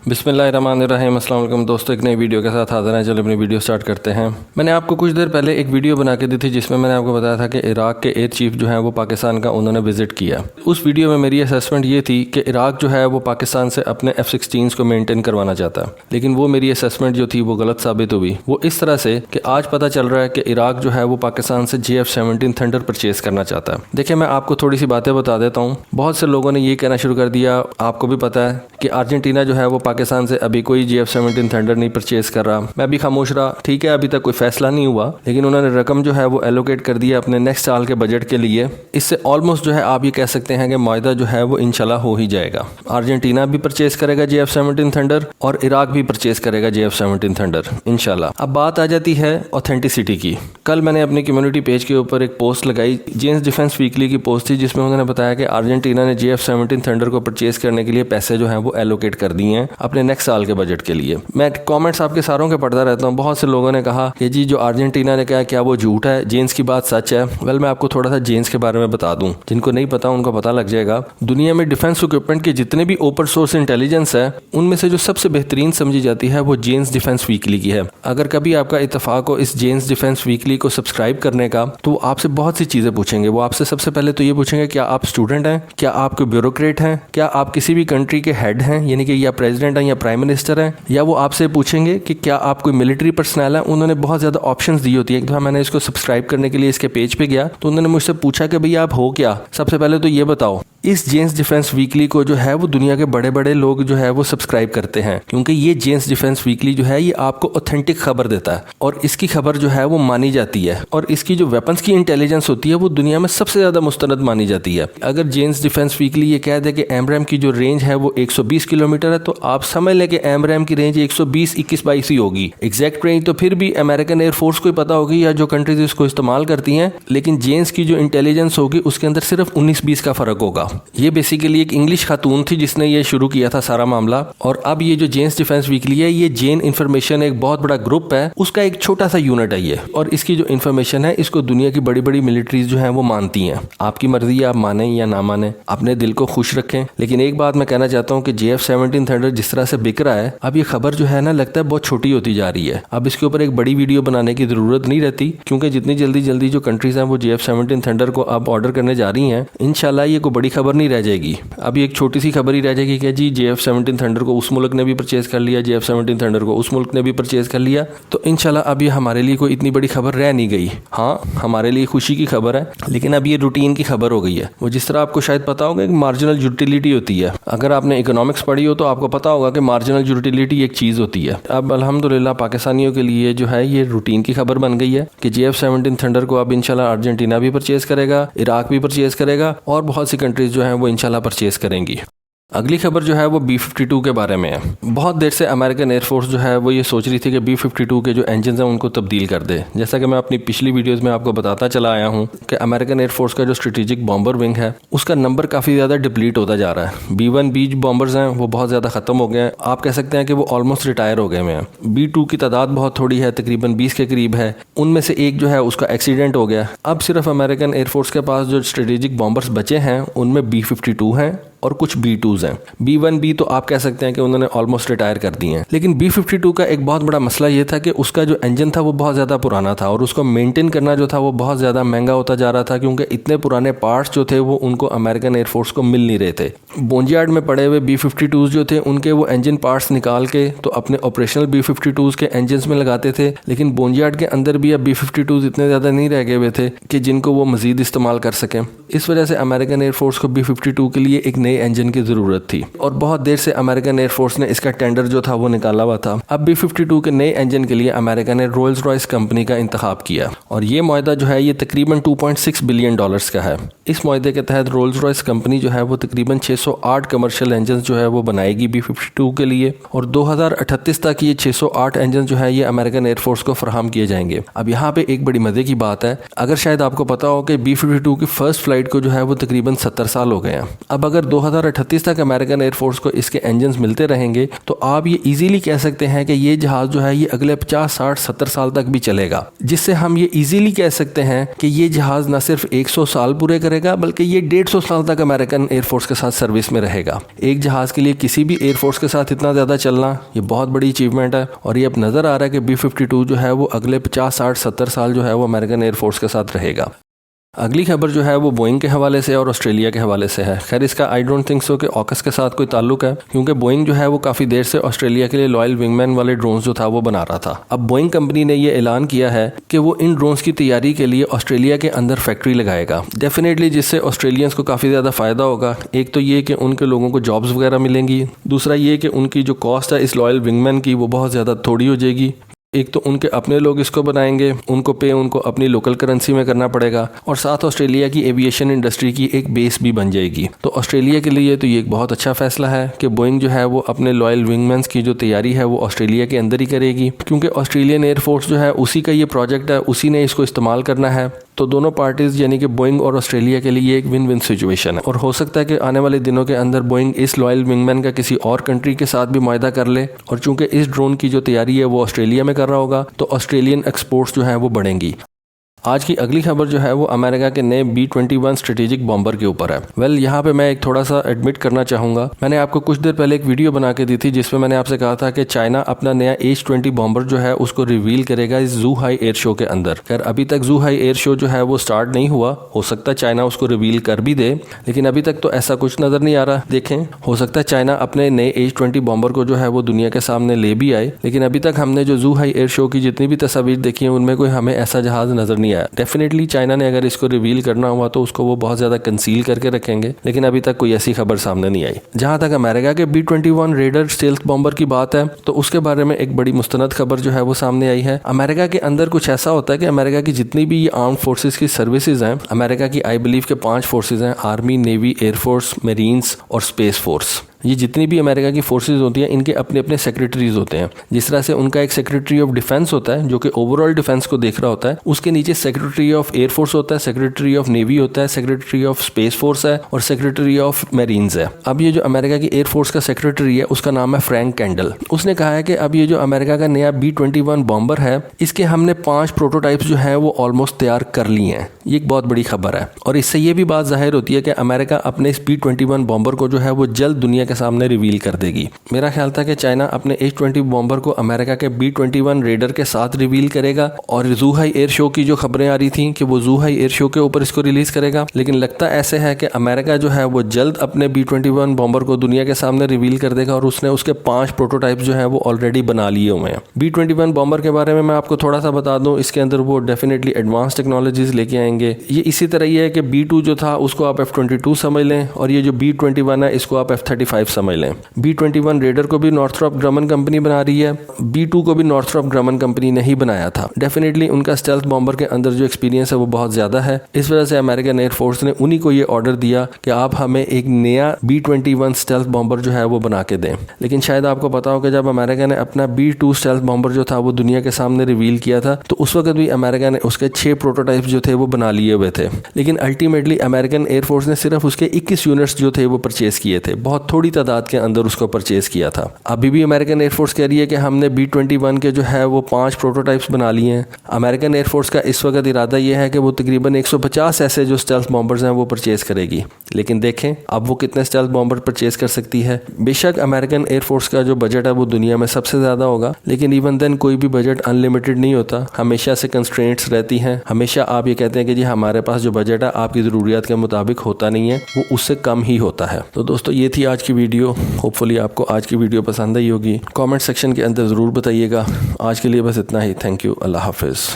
बिस्मिल्लाहिर्रहमानिर्रहीम। अस्सलाम वालेकुम दोस्तों, एक नई वीडियो के साथ हाज़िर हैं। चलो अपनी वीडियो स्टार्ट करते हैं। मैंने आपको कुछ देर पहले एक वीडियो बना के दी थी जिसमें मैंने आपको बताया था कि इराक के एयर चीफ जो है वो पाकिस्तान का उन्होंने विज़िट किया। उस वीडियो में मेरी असेसमेंट ये थी कि इराक जो है वो पाकिस्तान से अपने F-16 को मेनटेन करवाना चाहता है, लेकिन वो मेरी असेसमेंट जो थी वो गलत साबित हुई। वो इस तरह से कि आज पता चल रहा है कि इराक जो है वो पाकिस्तान से JF-17 थंडर परचेज़ करना चाहता है। देखिए, मैं आपको थोड़ी सी बातें बता देता हूँ। बहुत से लोगों ने ये कहना शुरू कर दिया, आपको भी पता है कि अर्जेंटीना जो है वो पाकिस्तान से अभी कोई JF-17 थंडर नहीं परचेज कर रहा। मैं भी खामोश रहा। ठीक है, अभी तक कोई फैसला नहीं हुआ, लेकिन उन्होंने रकम जो है वो एलोकेट कर दिया अपने नेक्स्ट साल के बजट के लिए। इससे ऑलमोस्ट जो है आप ये कह सकते हैं कि मुआहदा जो है वो इंशाल्लाह हो ही जाएगा। अर्जेंटीना भी परचेज करेगा JF-17 थंडर और इराक भी परचेज करेगा JF-17 थंडर इंशाल्लाह। अब बात आ जाती है ऑथेंटिसिटी की। कल मैंने अपनी कम्युनिटी पेज के ऊपर एक पोस्ट लगाई, जेम्स डिफेंस वीकली की पोस्ट थी, जिसमें उन्होंने बताया कि अर्जेंटीना ने JF-17 थंडर को परचेज करने के लिए पैसे जो है वो एलोकेट कर दिए हैं अपने नेक्स्ट साल के बजट के लिए। मैं कमेंट्स आपके सारों के पढ़ता रहता हूँ। बहुत से लोगों ने कहा कि जी जो अर्जेंटीना ने कहा क्या वो झूठ है, जेन्स की बात सच है। वेल, मैं आपको थोड़ा सा जेन्स के बारे में बता दूं, जिनको नहीं पता उनको पता लग जाएगा। दुनिया में डिफेंस इक्विपमेंट के जितने भी ओपन सोर्स इंटेलिजेंस है, उनमें से जो सबसे बेहतरीन समझी जाती है वो जेन्स डिफेंस वीकली की है। अगर कभी आपका इत्तेफाक हो इस जेन्स डिफेंस वीकली को सब्सक्राइब करने का, तो वो आपसे बहुत सी चीजें पूछेंगे। वो आपसे सबसे पहले तो ये पूछेंगे क्या आप स्टूडेंट हैं, क्या आप कोई ब्यूरोक्रेट हैं, क्या आप किसी भी कंट्री के हेड हैं, यानी कि या प्रेसिडेंट हैं या प्राइम मिनिस्टर हैं, या वो आपसे पूछेंगे कि क्या आप कोई मिलिट्री पर्सनल है। उन्होंने बहुत ज़्यादा ऑप्शंस दी होती है। एक दफ़ा मैंने इसको सब्सक्राइब करने के लिए इसके पेज पे गया तो उन्होंने मुझसे पूछा कि भैया आप हो क्या। सबसे पहले तो ये बताओ, इस जेन्स डिफेंस वीकली को जो है वो दुनिया के बड़े बड़े लोग जो है वो सब्सक्राइब करते हैं, क्योंकि ये जेन्स डिफेंस वीकली जो है ये आपको ऑथेंटिक खबर देता है और इसकी खबर जो है वो मानी जाती है, और इसकी जो वेपन्स की इंटेलिजेंस होती है वो दुनिया में सबसे ज़्यादा मुस्तनद मानी जाती है। अगर जेन्स डिफेंस वीकली ये कह दे कि एमरैम की जो रेंज है वो 120 किलोमीटर है, तो आप समझ लें कि एमरैम की रेंज 120, 21, 22 ही होगी। एग्जैक्ट रेंज तो फिर भी अमेरिकन एयरफोर्स को ही पता होगी या जो कंट्रीज इसको इस्तेमाल करती हैं, लेकिन जेन्स की जो इंटेलिजेंस होगी उसके अंदर सिर्फ 19-20 का फर्क होगा। ये बेसिकली एक इंग्लिश खातून थी जिसने ये शुरू किया था सारा मामला, और अब ये जो जेन्स डिफेंस वीकली है ये जेन इंफॉर्मेशन एक बहुत बड़ा ग्रुप है, उसका एक छोटा सा यूनिट है ये, और इसकी जो इंफॉर्मेशन है इसको दुनिया की बड़ी बड़ी मिलिट्रीज जो है वो मानती हैं। आपकी मर्जी है आप माने या ना माने, अपने दिल को खुश रखें। लेकिन एक बात मैं कहना चाहता हूँ कि JF-17 थंडर जिस तरह से बिक रहा है, अब ये खबर जो है ना लगता है बहुत छोटी होती जा रही है। अब इसके ऊपर एक बड़ी वीडियो बनाने की जरूरत नहीं रहती, क्योंकि जितनी जल्दी जो कंट्रीज हैं वो JF-17 थंडर को अब ऑर्डर करने जा रही हैं, इंशाल्लाह ये कोई बड़ी खबर नहीं रह जाएगी। अभी एक छोटी सी खबर ही रह जाएगी कि जी JF-17 थंडर को उस मुल्क ने भी परचेज कर लिया, JF-17 थंडर को उस मुल्क ने भी परचेज कर लिया। तो इंशाल्लाह अब ये हमारे लिए कोई इतनी बड़ी खबर रह नहीं गई। हाँ, हमारे लिए खुशी की खबर है, लेकिन अब ये रूटीन की खबर हो गई है। वो जिस तरह आपको शायद पता होगा एक मार्जिनल यूटिलिटी होती है। अगर आपने इकोनॉमिक्स पढ़ी हो तो आपको पता होगा कि मार्जिनल यूटिलिटी एक चीज़ होती है। अब अल्हम्दुलिल्लाह पाकिस्तानियों के लिए जो है ये रूटीन की खबर बन गई है कि JF-17 थंडर को अब इंशाल्लाह अर्जेंटीना भी परचेज करेगा, इराक भी परचेज करेगा, और बहुत सी कंट्रीज जो हैं वो इंशाल्लाह परचेज करेंगी। अगली खबर जो है वो B-52 के बारे में है। बहुत देर से अमेरिकन एयरफोर्स जो है वो ये सोच रही थी कि B-52 के जो इंजन हैं उनको तब्दील कर दे। जैसा कि मैं अपनी पिछली वीडियोस में आपको बताता चला आया हूँ कि अमेरिकन एयरफोर्स का जो स्ट्रेटेजिक बॉम्बर विंग है उसका नंबर काफ़ी ज़्यादा डिप्लीट होता जा रहा है। B-1B बॉम्बर्स हैं वो बहुत ज़्यादा ख़त्म हो गए हैं। आप कह सकते हैं कि वो ऑलमोस्ट रिटायर हो गए हैं। B-2 की तादाद बहुत थोड़ी है, तकरीबन 20 के करीब है। उनमें से एक जो है उसका एक्सीडेंट हो गया। अब सिर्फ अमेरिकन एयरफोर्स के पास जो स्ट्रेटेजिक बॉम्बर्स बचे हैं उनमें B-52 हैं और कुछ B-2s हैं। B-1B तो आप कह सकते हैं कि उन्होंने ऑलमोस्ट रिटायर कर दिए हैं। लेकिन B-52 का एक बहुत बड़ा मसला ये था कि उसका जो इंजन था वो बहुत ज़्यादा पुराना था, और उसको मेंटेन करना जो था वो बहुत ज़्यादा महंगा होता जा रहा था, क्योंकि इतने पुराने पार्ट्स जो थे वो उनको अमेरिकन एयरफोर्स को मिल नहीं रहे थे। बोंजियार्ड में पड़े हुए B-52s जो थे उनके वो इंजन पार्ट्स निकाल के तो अपने ऑपरेशनल B-52s के इंजन में लगाते थे, लेकिन बोंजियार्ड के अंदर भी अब B-52s इतने ज़्यादा नहीं रह गए हुए थे कि जिनको वो मज़ीद इस्तेमाल कर सकें। इस वजह से अमेरिकन एयरफोर्स को B-52 के लिए एक नए इंजन की ज़रूरत थी, और बहुत देर से अमेरिकन एयरफोर्स ने इसका टेंडर जो था वो निकाला हुआ था। अब B-52 के नए इंजन के लिए अमेरिका ने रोल्स रॉयस कंपनी का इंतखाब किया, और ये मुआहदा जो है ये तकरीबन $2.6 बिलियन का है। इस मुआहदे के तहत रोल्स रॉयस कंपनी जो है वो तकरीबन 608 कमर्शियल इंजन जो है वो बनाएगी B-52 के लिए, और 2038 तक ये 608 इंजन जो है ये अमेरिकन एयरफोर्स को फराहम किए जाएंगे। अब यहाँ पे एक बड़ी मजे की बात है, अगर शायद आपको पता हो कि B-52 की फर्स्ट फ्लाइट को जो है वो तकरीबन 70 साल हो गए हैं। अब अगर 2038 तक अमेरिकन एयरफोर्स को इसके इंजन्स मिलते रहेंगे तो आप ये इजीली कह सकते हैं कि ये जहाज जो है ये अगले 50, 60, 70 साल तक भी चलेगा, जिससे हम ये इजीली कह सकते हैं कि ये जहाज न सिर्फ 100 साल पूरे करेगा बल्कि ये 150 साल तक अमेरिकन एयरफोर्स के साथ सर्विस में रहेगा। एक जहाज के लिए किसी भी एयरफोर्स के साथ इतना ज़्यादा चलना ये बहुत बड़ी अचीवमेंट है और ये अब नज़र आ रहा है कि B-52 जो है वो अगले 50, 60, 70 साल जो है वो अमेरिकन एयरफोर्स के साथ रहेगा। अगली खबर जो है वो बोइंग के हवाले से और ऑस्ट्रेलिया के हवाले से है। खैर इसका आई डोंट थिंक सो कि ऑकस के साथ कोई ताल्लुक है, क्योंकि बोइंग जो है वो काफ़ी देर से ऑस्ट्रेलिया के लिए लॉयल विंगमैन वाले ड्रोन्स जो था वो बना रहा था। अब बोइंग कंपनी ने ये ऐलान किया है कि वो इन ड्रोन्स की तैयारी के लिए ऑस्ट्रेलिया के अंदर फैक्ट्री लगाएगा, डेफिनेटली जिससे ऑस्ट्रेलियंस को काफ़ी ज़्यादा फ़ायदा होगा। एक तो ये कि उनके लोगों को जॉब्स वगैरह मिलेंगी, दूसरा ये कि उनकी जो कॉस्ट है इस लॉयल विंगमैन की वो बहुत ज़्यादा थोड़ी हो जाएगी। एक तो उनके अपने लोग इसको बनाएंगे, उनको पे उनको अपनी लोकल करेंसी में करना पड़ेगा और साथ ऑस्ट्रेलिया की एविएशन इंडस्ट्री की एक बेस भी बन जाएगी। तो ऑस्ट्रेलिया के लिए तो ये एक बहुत अच्छा फैसला है कि बोइंग जो है वो अपने लॉयल विंगमैन्स की जो तैयारी है वो ऑस्ट्रेलिया के अंदर ही करेगी, क्योंकि ऑस्ट्रेलियन एयरफोर्स जो है उसी का ये प्रोजेक्ट है, उसी ने इसको इस्तेमाल करना है। तो दोनों पार्टीज यानी कि बोइंग और ऑस्ट्रेलिया के लिए एक विन विन सिचुएशन है और हो सकता है कि आने वाले दिनों के अंदर बोइंग इस लॉयल विंगमैन का किसी और कंट्री के साथ भी मुआहदा कर ले, और चूंकि इस ड्रोन की जो तैयारी है वो ऑस्ट्रेलिया में कर रहा होगा तो ऑस्ट्रेलियन एक्सपोर्ट्स जो हैं वो बढ़ेंगी। आज की अगली खबर जो है वो अमेरिका के नए B-21 स्ट्रेटेजिक बॉम्बर के ऊपर है। वेल यहाँ पे मैं एक थोड़ा सा एडमिट करना चाहूँगा, मैंने आपको कुछ देर पहले एक वीडियो बना के दी थी जिसमें मैंने आपसे कहा था कि चाइना अपना नया H-20 बॉम्बर जो है उसको रिवील करेगा इस ज़ूहाई एयर शो के अंदर। खैर अभी तक ज़ूहाई एयर शो जो है वो स्टार्ट नहीं हुआ, हो सकता है चाइना उसको रिवील कर भी दे, लेकिन अभी तक तो ऐसा कुछ नज़र नहीं आ रहा। देखें, हो सकता है चाइना अपने नए H-20 बॉम्बर को जो है वो दुनिया के सामने ले भी आए, लेकिन अभी तक हमने जो ज़ूहाई एयर शो की जितनी भी तस्वीर देखी है उनमें कोई हमें ऐसा जहाज़ नज़र नहीं आया। डेफिनेटली चाइना ने अगर इसको रिवील करना हुआ तो उसको वो बहुत ज़्यादा कंसील करके रखेंगे, लेकिन अभी तक कोई ऐसी खबर सामने नहीं आई। जहां तक अमेरिका के B-21 रेडर स्टेल्थ बॉम्बर की बात है तो उसके बारे में एक बड़ी मुस्तनद खबर जो है वो सामने आई है। अमेरिका के अंदर कुछ ऐसा होता है कि अमेरिका की जितनी भी ये आर्म्ड फोर्सेस की सर्विसेज हैं, अमेरिका की आई बिलीव के 5 फोर्सेज हैं, आर्मी, नेवी, एयरफोर्स, मरीन्स और स्पेस फोर्स। ये जितनी भी अमेरिका की फोर्सेज होती हैं इनके अपने अपने सेक्रेटरीज होते हैं। जिस तरह से उनका एक सेक्रेटरी ऑफ डिफेंस होता है जो कि ओवरऑल डिफेंस को देख रहा होता है, उसके नीचे सेक्रेटरी ऑफ एयरफोर्स होता है, सेक्रेटरी ऑफ नेवी होता है, सेक्रेटरी ऑफ स्पेस फोर्स है और सेक्रेटरी ऑफ मरीन्स है। अब ये जो अमेरिका की एयरफोर्स का सेक्रेटरी है उसका नाम है फ्रैंक कैंडल। उसने कहा है कि अब ये जो अमेरिका का नया B-21 बॉम्बर है इसके हमने 5 प्रोटोटाइप्स जो है वो ऑलमोस्ट तैयार कर लिए हैं। ये एक बहुत बड़ी खबर है और इससे ये भी बात जाहिर होती है कि अमेरिका अपने इस B-21 बॉम्बर को जो है वो जल्द दुनिया के सामने रिवील कर देगी। मेरा ख्याल था कि चाइना अपने H-20 बॉम्बर को अमेरिका के B-21 रेडर के साथ रिवील करेगा और ज़ूहाई एयर शो की जो खबरें आ रही थी कि वो ज़ूहाई एयर शो के ऊपर इसको रिलीज करेगा, लेकिन लगता ऐसे है कि अमेरिका जो है वो जल्द अपने B-21 बॉम्बर को दुनिया के सामने रिवील कर देगा और उसने उसके 5 प्रोटोटाइप्स जो है वो ऑलरेडी बना लिए हुए हैं। B-21 बॉम्बर के बारे में मैं आपको थोड़ा सा बता दूं, इसके अंदर वो डेफिनेटली एडवांस टेक्नोलॉजीज लेके आएंगे। ये इसी तरह ये है कि B-2 जो था उसको आप F-22 समझ लें और ये जो B-21 है इसको आप F-35 समझ लें। B-21 रेडर को भी नॉर्थरॉप ग्रमन कंपनी बना रही है, B-2 को भी नॉर्थरॉप ग्रमन कंपनी ने ही बनाया था। डेफिनेटली उनका स्टेल्थ बॉम्बर के अंदर जो एक्सपीरियंस है वो बहुत ज़्यादा है, इस वजह से अमेरिकन एयरफोर्स ने उन्हीं को ये ऑर्डर दिया कि आप हमें एक नया B-21 स्टेल्थ बॉम्बर जो है वो बना के दें। लेकिन शायद आपको पता हो कि जब अमेरिका ने अपना B-2 स्टेल्थ बॉम्बर जो था वो दुनिया के सामने रिवील किया था तो उस वक्त भी अमेरिका ने उसके 6 प्रोटोटाइप्स जो थे वो बना लिए हुए थे, लेकिन अल्टीमेटली अमेरिकन एयरफोर्स ने सिर्फ उसके 21 यूनिट्स जो थे वो परचेज किए थे, बहुत थोड़ी तादाद के अंदर उसको परचेज किया था। अभी भी अमेरिकन एयरफोर्स कह रही है कि हमने B-21 के जो है वो 5 प्रोटोटाइप्स बना लिए हैं। अमेरिकन एयरफोर्स का इस वक्त इरादा यह है कि वो तकरीबन 150 ऐसे जो स्टेल्थ बॉम्बर्स हैं वो परचेज करेगी, लेकिन देखें अब वो कितने स्टेल्थ बॉम्बर परचेज कर सकती है। बेशक अमेरिकन एयरफोर्स का जो बजट है वो दुनिया में सबसे ज़्यादा होगा, लेकिन इवन देन कोई भी बजट अनलिमिटेड नहीं होता, हमेशा से कंस्ट्रेंट्स रहती हैं। हमेशा आप ये कहते हैं कि जी हमारे पास जो बजट है आपकी ज़रूरियात के मुताबिक होता नहीं है, वो उससे कम ही होता है। तो दोस्तों ये थी आज की वीडियो, होपफुली आपको आज की वीडियो पसंद आई होगी। कमेंट सेक्शन के अंदर ज़रूर बताइएगा। आज के लिए बस इतना ही। Thank you. अल्लाह हाफिज़।